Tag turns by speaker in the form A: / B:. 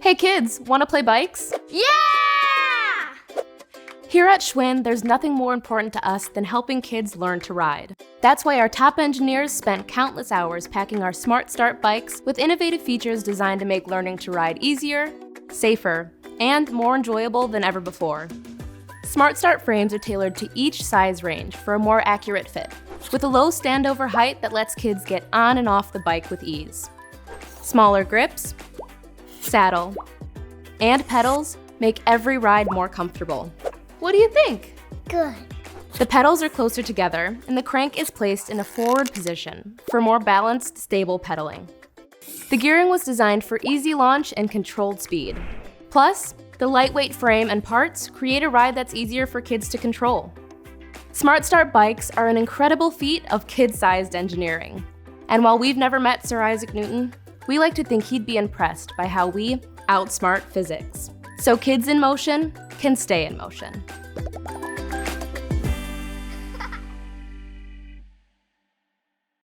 A: Hey kids, wanna play bikes?
B: Yeah!
A: Here at Schwinn, there's nothing more important to us than helping kids learn to ride. That's why our top engineers spent countless hours packing our SmartStart bikes with innovative features designed to make learning to ride easier, safer, and more enjoyable than ever before. SmartStart frames are tailored to each size range for a more accurate fit, with a low standover height that lets kids get on and off the bike with ease. Smaller grips, saddle, and pedals make every ride more comfortable. What do you think?
B: Good.
A: The pedals are closer together, and the crank is placed in a forward position for more balanced, stable pedaling. The gearing was designed for easy launch and controlled speed. Plus, the lightweight frame and parts create a ride that's easier for kids to control. SmartStart bikes are an incredible feat of kid-sized engineering. And while we've never met Sir Isaac Newton, we like to think he'd be impressed by how we outsmart physics. So kids in motion can stay in motion.